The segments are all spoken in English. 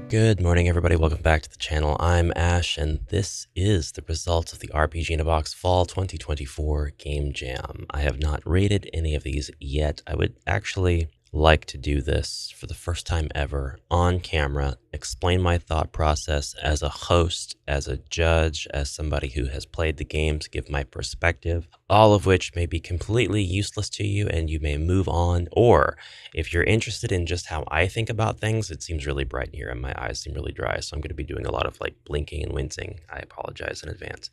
Good morning, everybody. Welcome back to the channel. I'm Ash, and this is the results of the RPG in a Box Fall 2024 Game Jam. I have not rated any of these yet. I would actually like to do this for the first time ever on camera, explain my thought process as a host, as a judge, as somebody who has played the games, give my perspective, all of which may be completely useless to you and you may move on. Or if you're interested in just how I think about things, it seems really bright here and my eyes seem really dry, so I'm going to be doing a lot of blinking and wincing. I apologize in advance.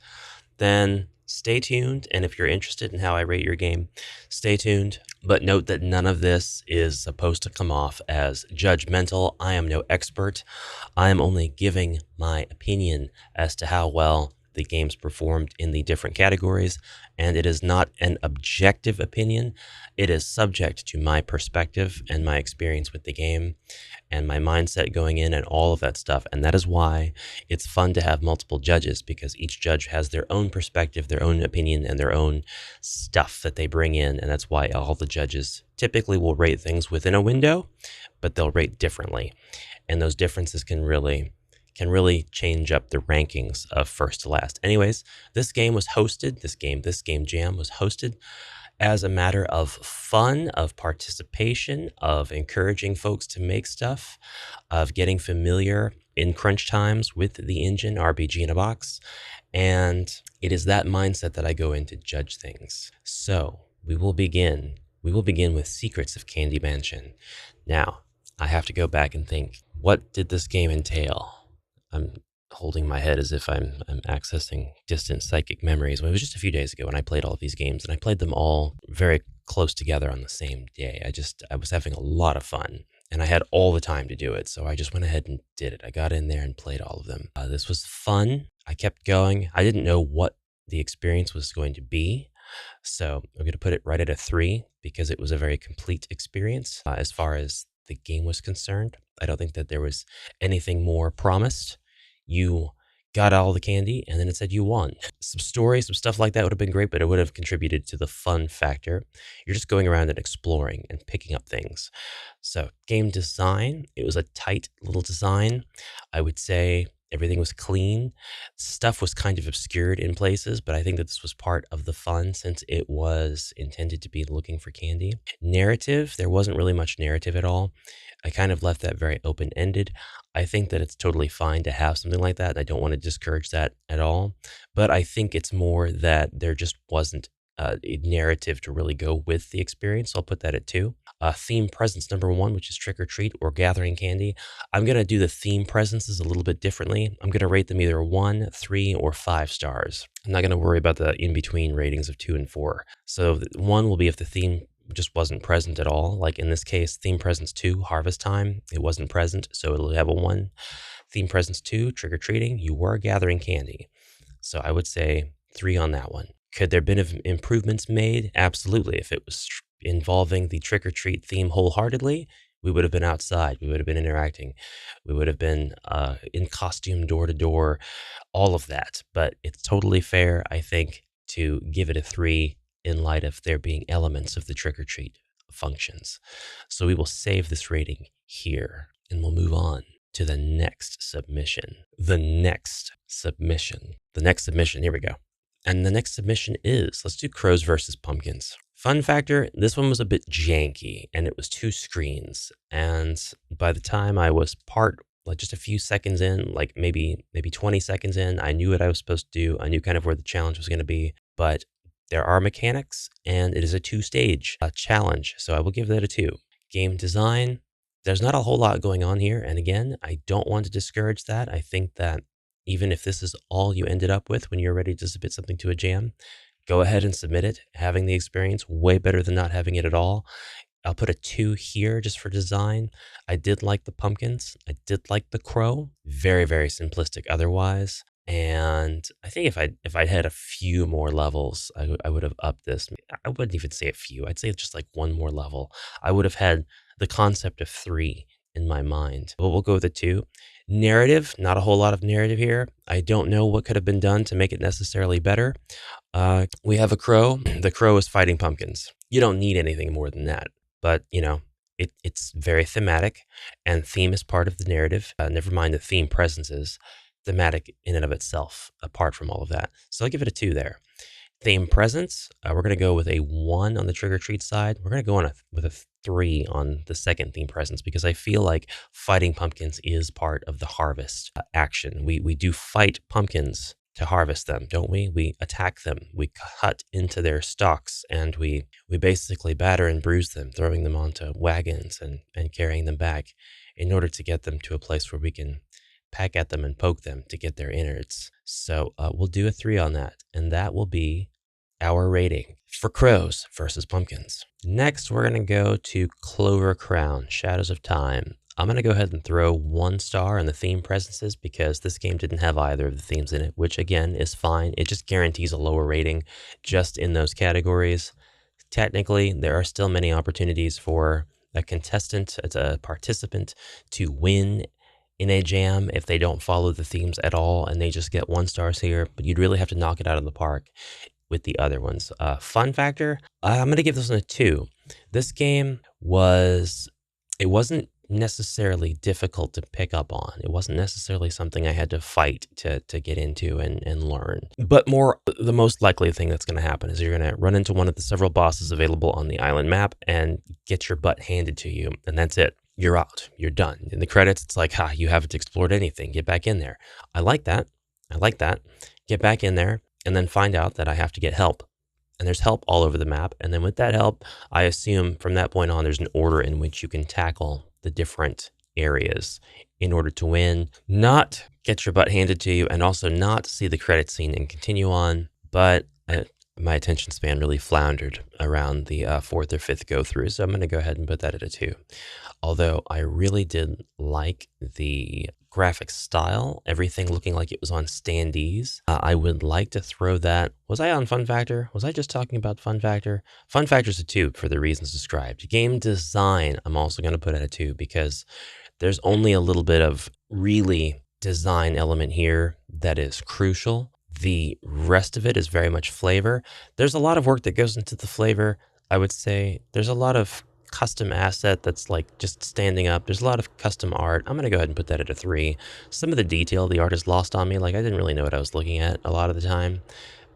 Then stay tuned, and if you're interested in how I rate your game, stay tuned. But note that none of this is supposed to come off as judgmental. I am no expert. I am only giving my opinion as to how well the games performed in the different categories, and it is not an objective opinion. It is subject to my perspective and my experience with the game and my mindset going in and all of that stuff. And that is why it's fun to have multiple judges, because each judge has their own perspective, their own opinion, and their own stuff that they bring in. And that's why all the judges typically will rate things within a window, but they'll rate differently. And those differences can really change up the rankings of first to last. Anyways, this game jam was hosted as a matter of fun, of participation, of encouraging folks to make stuff, of getting familiar in crunch times with the engine RPG in a Box. And it is that mindset that I go in to judge things. So we will begin with Secrets of Candy Mansion. Now, I have to go back and think, what did this game entail? I'm holding my head as if I'm accessing distant psychic memories. Well, it was just a few days ago when I played all of these games, and I played them all very close together on the same day. I was having a lot of fun, and I had all the time to do it, so I just went ahead and did it. I got in there and played all of them. This was fun. I kept going. I didn't know what the experience was going to be, so I'm going to put it right at a 3 because it was a very complete experience as far as the game was concerned. I don't think that there was anything more promised. You got all the candy, and then it said you won. Some stories, some stuff like that would have been great, but it would have contributed to the fun factor. You're just going around and exploring and picking up things. So game design, it was a tight little design. I would say everything was clean. Stuff was kind of obscured in places, but I think that this was part of the fun since it was intended to be looking for candy. Narrative, there wasn't really much narrative at all. I kind of left that very open-ended. I think that it's totally fine to have something like that. I don't want to discourage that at all. But I think it's more that there just wasn't a narrative to really go with the experience. So I'll put that at 2. Theme presence number 1, which is trick or treat or gathering candy. I'm going to do the theme presences a little bit differently. I'm going to rate them either 1, 3, or 5 stars. I'm not going to worry about the in-between ratings of 2 and 4. So 1 will be if the theme just wasn't present at all. Like in this case, theme presence 2, harvest time, it wasn't present, so it'll have a 1. Theme presence 2, trick-or-treating, you were gathering candy. So I would say 3 on that one. Could there have been improvements made? Absolutely. If it was involving the trick-or-treat theme wholeheartedly, we would have been outside, we would have been interacting, we would have been in costume door to door, all of that. But it's totally fair, I think, to give it a 3 in light of there being elements of the trick-or-treat functions. So we will save this rating here, and we'll move on to the next submission. The next submission, here we go. And the next submission is, let's do Crows versus Pumpkins. Fun factor, this one was a bit janky, and it was 2 screens. And by the time I was just a few seconds in, like maybe 20 seconds in, I knew what I was supposed to do. I knew kind of where the challenge was going to be, but there are mechanics, and it is a 2-stage challenge, so I will give that a 2. Game design, there's not a whole lot going on here, and again, I don't want to discourage that. I think that even if this is all you ended up with when you're ready to submit something to a jam, go ahead and submit it. Having the experience, way better than not having it at all. I'll put a 2 here just for design. I did like the pumpkins. I did like the crow. Very, very simplistic otherwise. And I think if I'd had a few more levels, I would have upped this. I wouldn't even say a few. I'd say just like 1 more level. I would have had the concept of 3 in my mind. But we'll go with a 2. Narrative, not a whole lot of narrative here. I don't know what could have been done to make it necessarily better. We have a crow. The crow is fighting pumpkins. You don't need anything more than that. But, It's very thematic, and theme is part of the narrative. Never mind the theme presence is thematic in and of itself, apart from all of that. So I'll give it a 2 there. Theme presence, we're going to go with a 1 on the trick or treat side. We're going to go with a 3 on the second theme presence because I feel like fighting pumpkins is part of the harvest action. We do fight pumpkins to harvest them, don't we? We attack them, we cut into their stalks, and we basically batter and bruise them, throwing them onto wagons and carrying them back in order to get them to a place where we can peck at them and poke them to get their innards. So we'll do a 3 on that, and that will be our rating for crows versus pumpkins. Next, we're going to go to Clover Crown, Shadows of Time. I'm going to go ahead and throw 1 star on the theme presences because this game didn't have either of the themes in it, which again is fine. It just guarantees a lower rating just in those categories. Technically, there are still many opportunities for a contestant, as a participant, to win in a jam if they don't follow the themes at all and they just get 1 stars here, but you'd really have to knock it out of the park with the other ones. Fun factor, I'm going to give this one a 2. This game wasn't necessarily difficult to pick up on. It wasn't necessarily something I had to fight to get into and learn. But the most likely thing that's going to happen is you're going to run into one of the several bosses available on the island map and get your butt handed to you, and that's it. You're out. You're done. In the credits, it's like, you haven't explored anything. Get back in there. I like that. Get back in there and then find out that I have to get help. And there's help all over the map. And then with that help, I assume from that point on, there's an order in which you can tackle the different areas in order to win, not get your butt handed to you, and also not see the credit scene and continue on. But my attention span really floundered around the 4th or 5th go through. So I'm going to go ahead and put that at a 2. Although I really did like the graphic style, everything looking like it was on standees. I would like to throw that. Was I on Fun Factor? Was I just talking about Fun Factor? Fun Factor's a 2 for the reasons described. Game design, I'm also going to put at a 2 because there's only a little bit of really design element here that is crucial. The rest of it is very much flavor. There's a lot of work that goes into the flavor. I would say there's a lot of custom asset that's like just standing up. There's a lot of custom art. I'm going to go ahead and put that at a 3. Some of the detail, the art is lost on me. Like I didn't really know what I was looking at a lot of the time,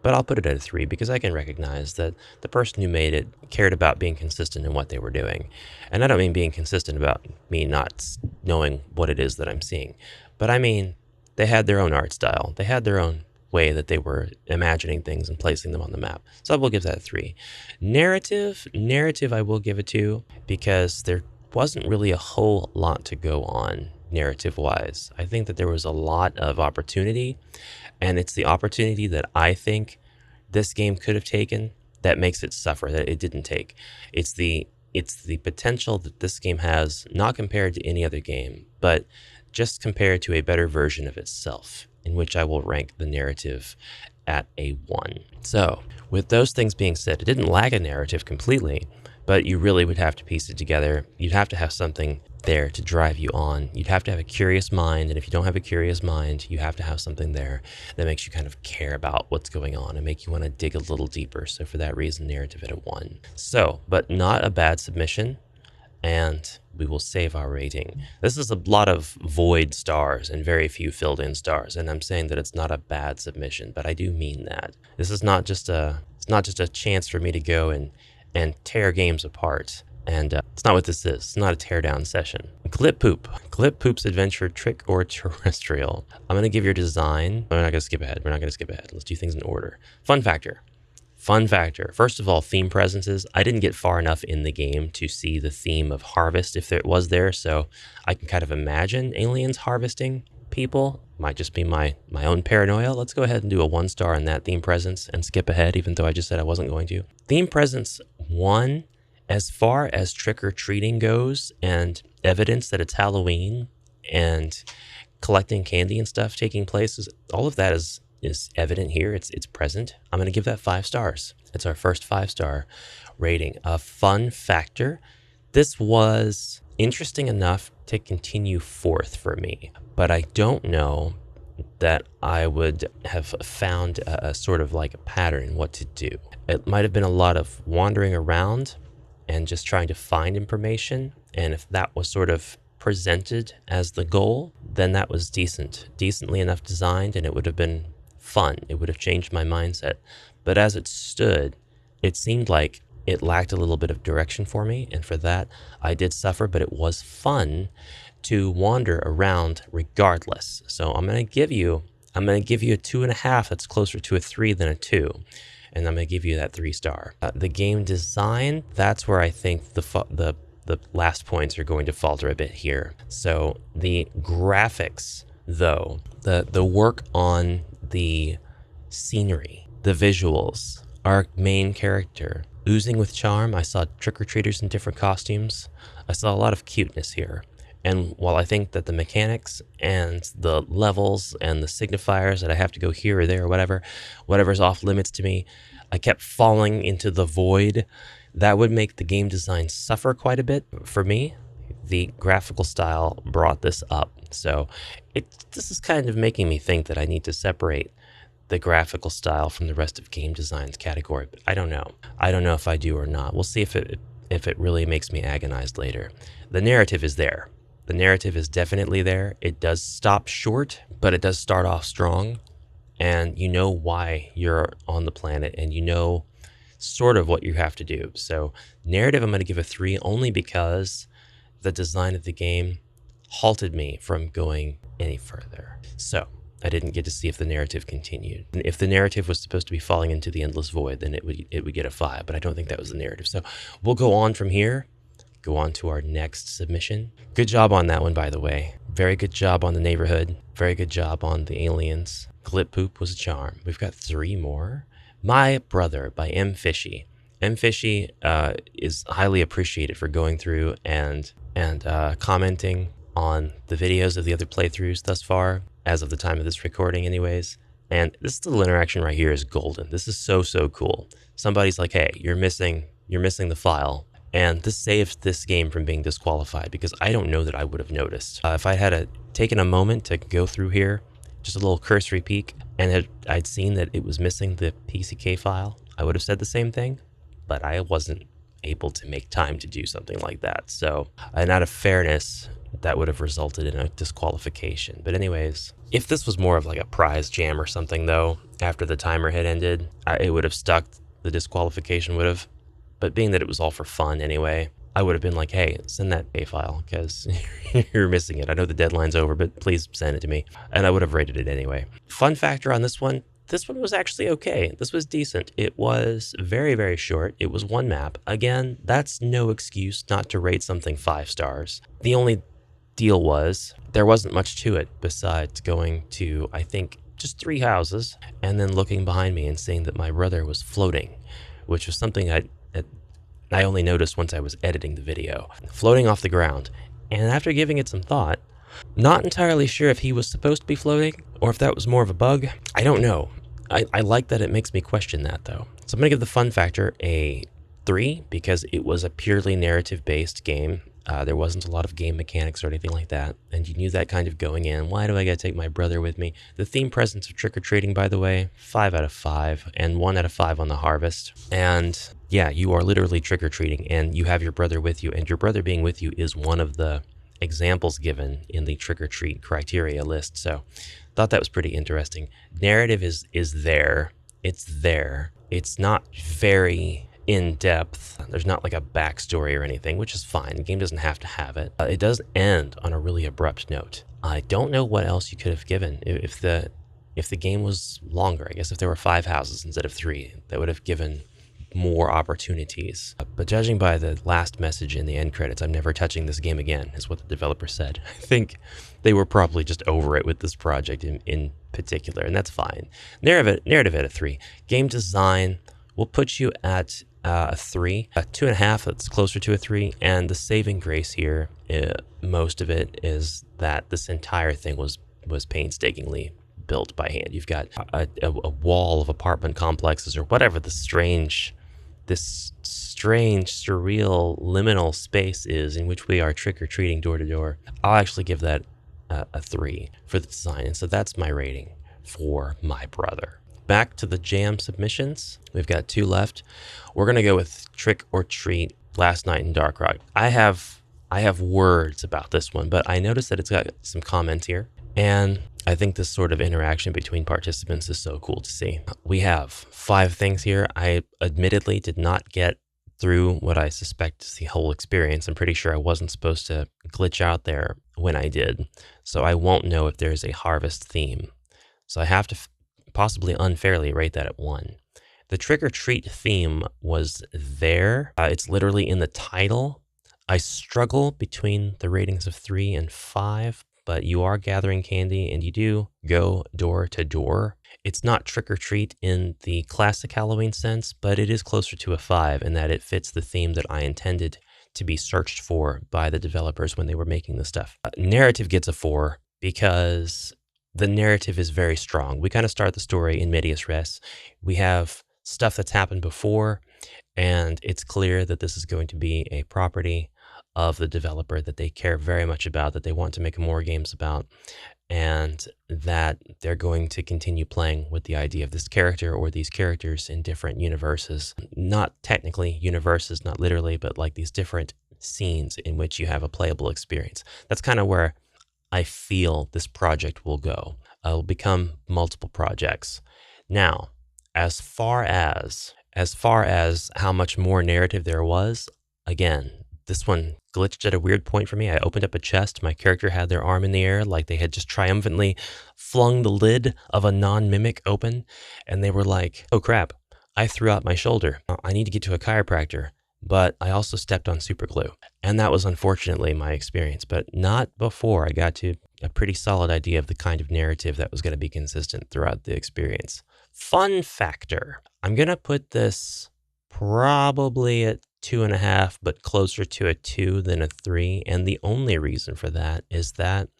but I'll put it at a 3 because I can recognize that the person who made it cared about being consistent in what they were doing. And I don't mean being consistent about me not knowing what it is that I'm seeing, but I mean, they had their own art style. They had their own way that they were imagining things and placing them on the map. So I will give that a 3. Narrative, I will give a 2 because there wasn't really a whole lot to go on narrative-wise. I think that there was a lot of opportunity, and it's the opportunity that I think this game could have taken that makes it suffer, that it didn't take. It's the potential that this game has, not compared to any other game, but just compared to a better version of itself, in which I will rank the narrative at a 1. So, with those things being said, it didn't lack a narrative completely, but you really would have to piece it together. You'd have to have something there to drive you on. You'd have to have a curious mind, and if you don't have a curious mind, you have to have something there that makes you kind of care about what's going on and make you want to dig a little deeper. So for that reason, narrative at a 1. So, but not a bad submission, and we will save our rating. This is a lot of void stars and very few filled in stars, and I'm saying that it's not a bad submission, but I do mean that. This is not just a chance for me to go and tear games apart. And it's not what this is. It's not a teardown session. Glip Poop's Adventure Trick or Terrestrial. I'm going to give your design. We're not going to skip ahead. Let's do things in order. Fun factor. First of all, theme presences. I didn't get far enough in the game to see the theme of harvest if it was there, so I can kind of imagine aliens harvesting people. Might just be my own paranoia. Let's go ahead and do a 1 star on that theme presence and skip ahead, even though I just said I wasn't going to. Theme presence 1. As far as trick-or-treating goes and evidence that it's Halloween and collecting candy and stuff taking place, all of that is evident here. It's present. I'm going to give that 5 stars. It's our first 5-star rating. A fun factor. This was interesting enough to continue forth for me, but I don't know that I would have found a sort of like a pattern what to do. It might have been a lot of wandering around and just trying to find information. And if that was sort of presented as the goal, then that was decently enough designed, and it would have been fun. It would have changed my mindset. But as it stood, it seemed like it lacked a little bit of direction for me, and for that I did suffer, but it was fun to wander around regardless. So I'm going to give you a 2.5 that's closer to a 3 than a 2. And I'm going to give you that 3-star. The game design, that's where I think the last points are going to falter a bit here. So the graphics, though, the work on the scenery, the visuals, our main character, oozing with charm. I saw trick-or-treaters in different costumes. I saw a lot of cuteness here. And while I think that the mechanics and the levels and the signifiers that I have to go here or there or whatever's off limits to me, I kept falling into the void. That would make the game design suffer quite a bit. For me, the graphical style brought this up. So this is kind of making me think that I need to separate the graphical style from the rest of game design's category. But I don't know. I don't know if I do or not. We'll see if it really makes me agonized later. The narrative is there. The narrative is definitely there. It does stop short, but it does start off strong. And you know why you're on the planet, and you know sort of what you have to do. So narrative, I'm going to give a 3 only because the design of the game halted me from going any further. So I didn't get to see if the narrative continued. And if the narrative was supposed to be falling into the endless void, then it would get a 5, but I don't think that was the narrative. So we'll go on from here. Go on to our next submission. Good job on that one, by the way. Very good job on the neighborhood. Very good job on the aliens. Glip Poop was a charm. We've got 3 more. My Brother by M. Fishy. M. Fishy is highly appreciated for going through and commenting on the videos of the other playthroughs thus far, as of the time of this recording anyways. And this little interaction right here is golden. This is so cool. Somebody's like, hey, you're missing the file. And this saved this game from being disqualified, because I don't know that I would have noticed. If I had taken a moment to go through here, just a little cursory peek, and I'd seen that it was missing the PCK file, I would have said the same thing, but I wasn't able to make time to do something like that. So, out of fairness, that would have resulted in a disqualification. But anyways, if this was more of like a prize jam or something, though, after the timer had ended, it would have stuck. The disqualification would have. But being that it was all for fun anyway, I would have been like, hey, send that A file because you're missing it. I know the deadline's over, but please send it to me. And I would have rated it anyway. Fun factor on this one was actually okay. This was decent. It was very short. It was 1 map. Again, that's no excuse not to rate something 5 stars. The only deal was there wasn't much to it besides going to, I think, just 3 houses and then looking behind me and seeing that my brother was floating, which was something I only noticed once I was editing the video, floating off the ground. And after giving it some thought, not entirely sure if he was supposed to be floating or if that was more of a bug. I don't know. I like that it makes me question that, though. So I'm going to give the fun factor a 3 because it was a purely narrative-based game. There wasn't a lot of game mechanics or anything like that, and you knew that kind of going in. Why do I gotta take my brother with me? The theme presence of trick-or-treating, by the way, 5 out of 5, and 1 out of 5 on the harvest. And yeah, you are literally trick-or-treating, and you have your brother with you, and your brother being with you is one of the examples given in the trick-or-treat criteria list. So thought that was pretty interesting. Narrative is there. It's there. It's not very in depth. There's not like a backstory or anything, which is fine. The game doesn't have to have it. It does end on a really abrupt note. I don't know what else you could have given if the game was longer. I guess if there were 5 houses instead of 3, that would have given more opportunities. But judging by the last message in the end credits, I'm never touching this game again, is what the developer said. I think they were probably just over it with this project in particular, and that's fine. Narrative at a 3. Game design will put you at a 3, a 2.5 that's closer to a 3, and the saving grace here, most of it is that this entire thing was painstakingly built by hand. You've got a wall of apartment complexes or whatever this strange, surreal, liminal space is in which we are trick-or-treating door to door. I'll actually give that a 3 for the design, and so that's my rating for My Brother. Back to the jam submissions. We've got 2 left. We're going to go with Trick or Treat Last Night in Dark Rock. I have words about this one, but I noticed that it's got some comments here, and I think this sort of interaction between participants is so cool to see. We have 5 things here. I admittedly did not get through what I suspect is the whole experience. I'm pretty sure I wasn't supposed to glitch out there when I did, so I won't know if there's a harvest theme. So I have to possibly unfairly rate that at 1. The trick or treat theme was there. It's literally in the title. I struggle between the ratings of 3 and 5, but you are gathering candy and you do go door to door. It's not trick or treat in the classic Halloween sense, but it is closer to a 5 in that it fits the theme that I intended to be searched for by the developers when they were making this stuff. Narrative gets a 4 because the narrative is very strong. We kind of start the story in medias res. We have stuff that's happened before, and it's clear that this is going to be a property of the developer that they care very much about, that they want to make more games about, and that they're going to continue playing with the idea of this character or these characters in different universes. Not technically universes, not literally, but like these different scenes in which you have a playable experience. That's kind of where I feel this project will go. It'll become multiple projects. Now, as far as how much more narrative there was, again, this one glitched at a weird point for me. I opened up a chest. My character had their arm in the air like they had just triumphantly flung the lid of a non-mimic open, and they were like, oh crap, I threw out my shoulder. I need to get to a chiropractor. But I also stepped on super glue. And that was unfortunately my experience, but not before I got to a pretty solid idea of the kind of narrative that was going to be consistent throughout the experience. Fun factor. I'm going to put this probably at 2.5, but closer to a 2 than a 3. And the only reason for that is that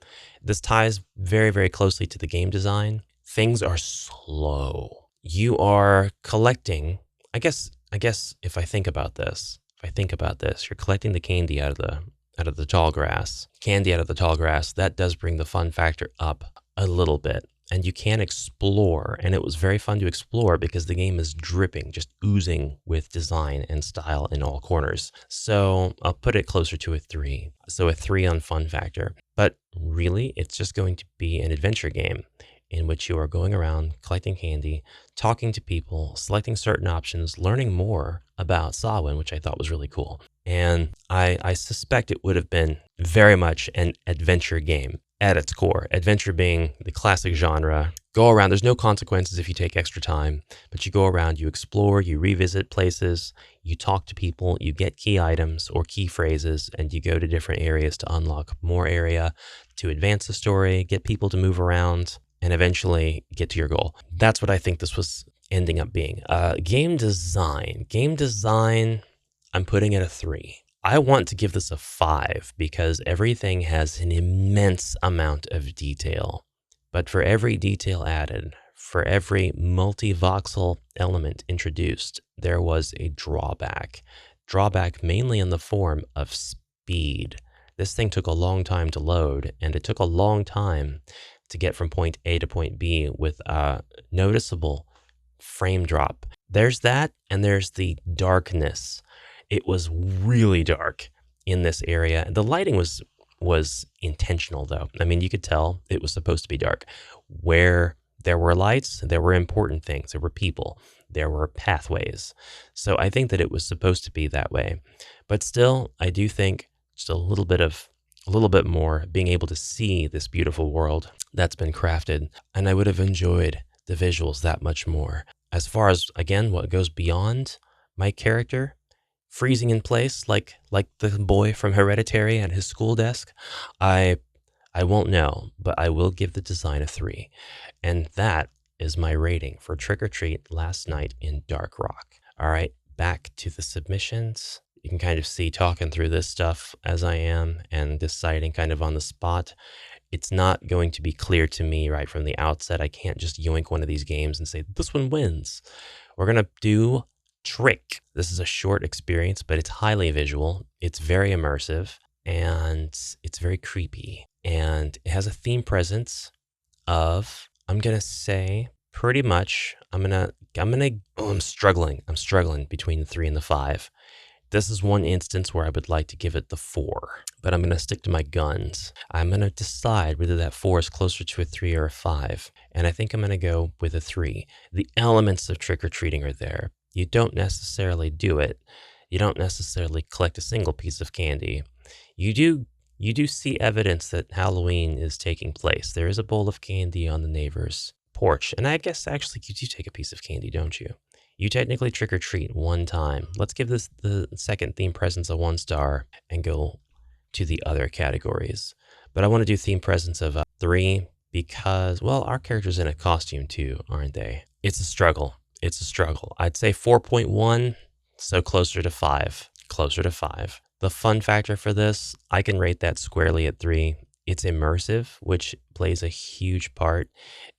this ties very, very closely to the game design. Things are slow. You are collecting, I guess if I think about this, you're collecting the candy out of the tall grass. Candy out of the tall grass, that does bring the fun factor up a little bit. And you can explore, and it was very fun to explore because the game is dripping, just oozing with design and style in all corners. So I'll put it closer to a 3. So a 3 on fun factor. But really, it's just going to be an adventure game in which you are going around collecting candy, talking to people, selecting certain options, learning more about Samhain, which I thought was really cool. And I suspect it would have been very much an adventure game at its core. Adventure being the classic genre. Go around, there's no consequences if you take extra time, but you go around, you explore, you revisit places, you talk to people, you get key items or key phrases, and you go to different areas to unlock more area, to advance the story, get people to move around, and eventually get to your goal. That's what I think this was ending up being. Game design, I'm putting it a 3. I want to give this a 5 because everything has an immense amount of detail. But for every detail added, for every multi-voxel element introduced, there was a drawback. Drawback mainly in the form of speed. This thing took a long time to load, and it took a long time to get from point A to point B with a noticeable frame drop. There's that, and there's the darkness. It was really dark in this area. The lighting was intentional, though. I mean, you could tell it was supposed to be dark. Where there were lights, there were important things. There were people. There were pathways. So I think that it was supposed to be that way. But still, I do think just a little bit more being able to see this beautiful world that's been crafted. And I would have enjoyed the visuals that much more. As far as, again, what goes beyond my character, freezing in place like the boy from Hereditary at his school desk, I won't know, but I will give the design a 3. And that is my rating for Trick or Treat Last Night in Dark Rock. All right, back to the submissions. You can kind of see talking through this stuff as I am and deciding kind of on the spot. It's not going to be clear to me right from the outset. I can't just yoink one of these games and say, this one wins. We're going to do Trick. This is a short experience, but it's highly visual. It's very immersive, and it's very creepy. And it has a theme presence of, I'm going to say, pretty much, I'm struggling between the 3 and the 5. This is one instance where I would like to give it the 4, but I'm going to stick to my guns. I'm going to decide whether that 4 is closer to a 3 or a 5, and I think I'm going to go with a 3. The elements of trick-or-treating are there. You don't necessarily do it. You don't necessarily collect a single piece of candy. You do see evidence that Halloween is taking place. There is a bowl of candy on the neighbor's porch, and I guess actually you do take a piece of candy, don't you? You technically trick or treat one time. Let's give this the second theme presence a 1 star and go to the other categories. But I want to do theme presence of 3 because, well, our character's in a costume too, aren't they? It's a struggle. It's a struggle. I'd say 4.1, so closer to 5. Closer to 5. The fun factor for this, I can rate that squarely at 3. It's immersive, which plays a huge part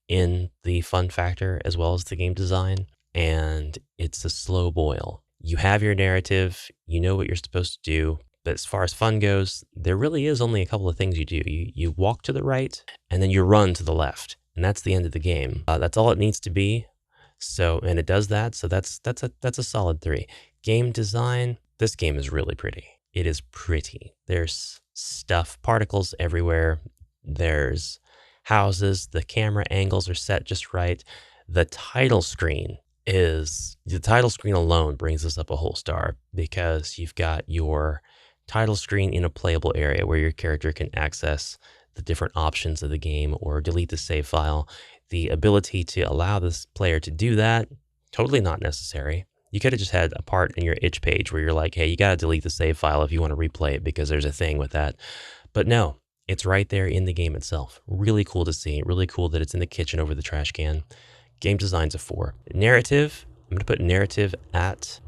in the fun factor as well as the game design. And it's a slow boil. You have your narrative, you know what you're supposed to do, but as far as fun goes, there really is only a couple of things you do. You walk to the right, and then you run to the left, and that's the end of the game. That's all it needs to be. So, and it does that. So that's a solid 3. Game design. This game is really pretty. It is pretty. There's stuff, particles everywhere. There's houses. The camera angles are set just right. The title screen alone brings us up a whole star because you've got your title screen in a playable area where your character can access the different options of the game or delete the save file. The ability to allow this player to do that, totally not necessary. You could have just had a part in your itch page where you're like, hey, you got to delete the save file if you want to replay it because there's a thing with that. But no, it's right there in the game itself. Really cool to see. Really cool that it's in the kitchen over the trash can. Game design's a 4. Narrative, I'm going to put narrative at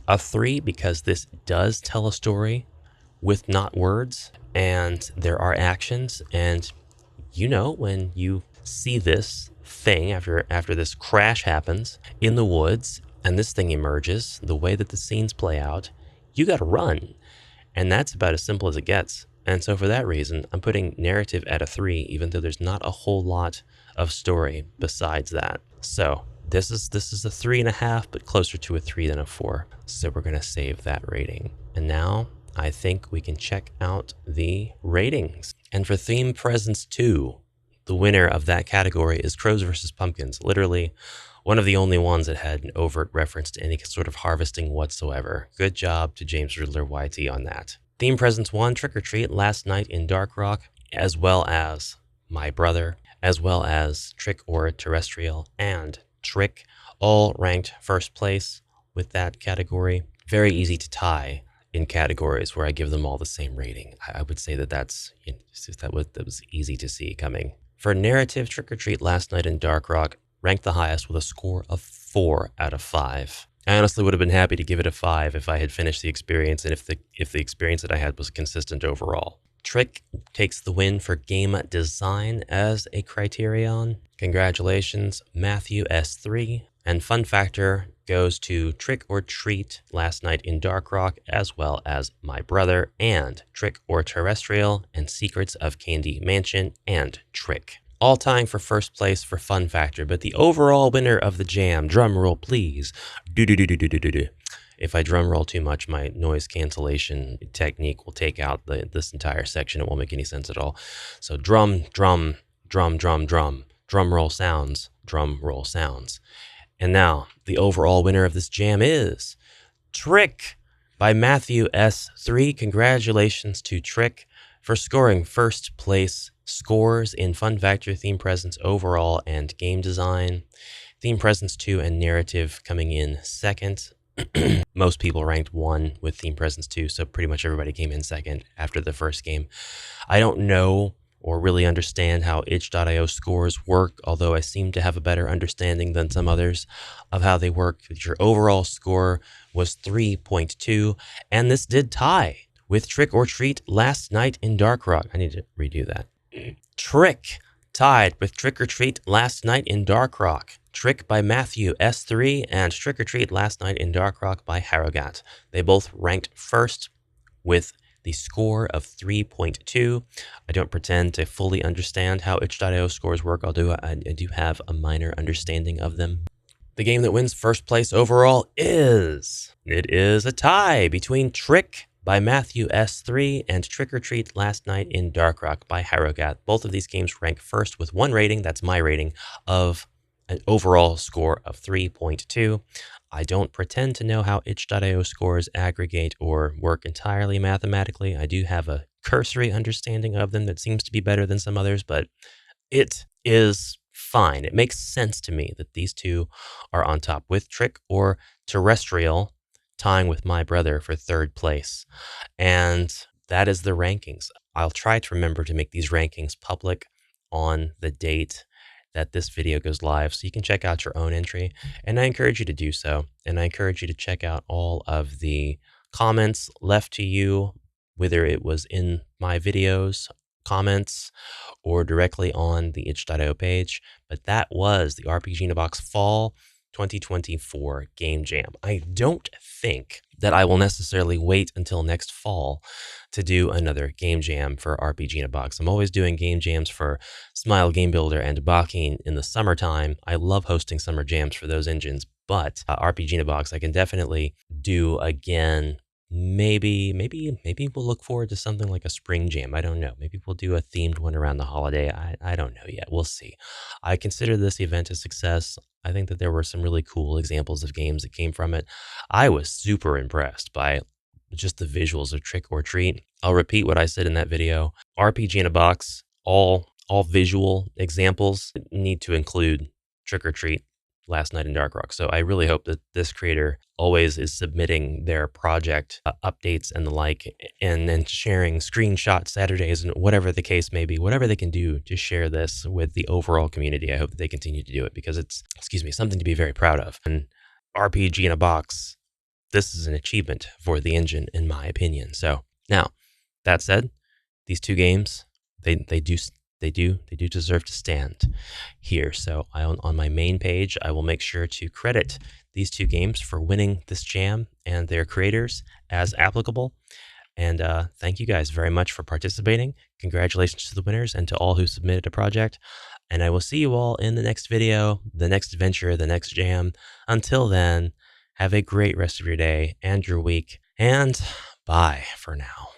a 3 because this does tell a story with not words, and there are actions, and you know when you see this thing after this crash happens in the woods and this thing emerges, the way that the scenes play out, you got to run, and that's about as simple as it gets. And so for that reason, I'm putting narrative at a 3, even though there's not a whole lot of story besides that. So this is a 3.5, but closer to a 3 than a 4. So we're going to save that rating. And now I think we can check out the ratings. And for Theme Presence 2, the winner of that category is Crows vs. Pumpkins. Literally one of the only ones that had an overt reference to any sort of harvesting whatsoever. Good job to James Riddler YT on that. Theme Presence 1, Trick or Treat, Last Night in Dark Rock, as well as My Brother, as well as Trick or Terrestrial and Trick, all ranked first place with that category. Very easy to tie in categories where I give them all the same rating. I would say that that was easy to see coming. For narrative, Trick or Treat, Last Night in Dark Rock ranked the highest with a score of 4 out of 5. I honestly would have been happy to give it a 5 if I had finished the experience and if the experience that I had was consistent overall. Trick takes the win for game design as a criterion. Congratulations, Matthew S3. And fun factor goes to Trick or Treat, Last Night in Dark Rock, as well as My Brother, and Trick or Terrestrial, and Secrets of Candy Mansion, and Trick. All tying for first place for fun factor, but the overall winner of the jam, drum roll please. Do-do-do-do-do-do-do. If I drum roll too much, my noise cancellation technique will take out this entire section. It won't make any sense at all. So drum, drum, drum, drum, drum. Drum roll sounds, drum roll sounds. And now, the overall winner of this jam is Trick by Matthew S3. Congratulations to Trick for scoring first place scores in Fun Factor, Theme Presence overall, and game design. Theme Presence 2 and narrative coming in second. Most people ranked 1 with Theme Presence 2, so pretty much everybody came in second after the first game. I don't know or really understand how itch.io scores work, although I seem to have a better understanding than some others of how they work. Your overall score was 3.2, and this did tie with Trick or Treat, Last Night in Dark Rock. I need to redo that. Trick tied with Trick or Treat, Last Night in Dark Rock. Trick by Matthew S3 and Trick or Treat, Last Night in Dark Rock by Harrogat. They both ranked first with the score of 3.2. I don't pretend to fully understand how itch.io scores work, although I do have a minor understanding of them. The game that wins first place overall is... It is a tie between Trick by Matthew S3 and Trick or Treat Last Night in Dark Rock by Haeldb. Both of these games rank first with one rating, that's my rating, of an overall score of 3.2. I don't pretend to know how itch.io scores aggregate or work entirely mathematically. I do have a cursory understanding of them that seems to be better than some others, but it is fine. It makes sense to me that these two are on top, with Trick or Terrestrial tying with My Brother for third place. And that is the rankings. I'll try to remember to make these rankings public on the date that this video goes live, so you can check out your own entry, and I encourage you to do so. And I encourage you to check out all of the comments left to you, whether it was in my videos, comments, or directly on the itch.io page. But that was the RPG in a Box Fall 2024 Game Jam. I don't think that I will necessarily wait until next fall to do another game jam for RPG in a Box. I'm always doing game jams for Smile Game Builder and Bakin in the summertime. I love hosting summer jams for those engines, but RPG in a Box I can definitely do again. Maybe we'll look forward to something like a spring jam. I don't know. Maybe we'll do a themed one around the holiday. I don't know yet. We'll see. I consider this event a success. I think that there were some really cool examples of games that came from it. I was super impressed by just the visuals of Trick or Treat. I'll repeat what I said in that video. RPG in a Box, all visual examples need to include Trick or Treat Last Night in Dark Rock. So I really hope that this creator always is submitting their project updates and the like, and sharing screenshot Saturdays and whatever the case may be, whatever they can do to share this with the overall community. I hope that they continue to do it because it's, something to be very proud of. And RPG in a Box, this is an achievement for the engine, in my opinion. So now, that said, these two games, they do deserve to stand here. So on my main page, I will make sure to credit these two games for winning this jam and their creators as applicable. And thank you guys very much for participating. Congratulations to the winners and to all who submitted a project. And I will see you all in the next video, the next adventure, the next jam. Until then, have a great rest of your day and your week. And bye for now.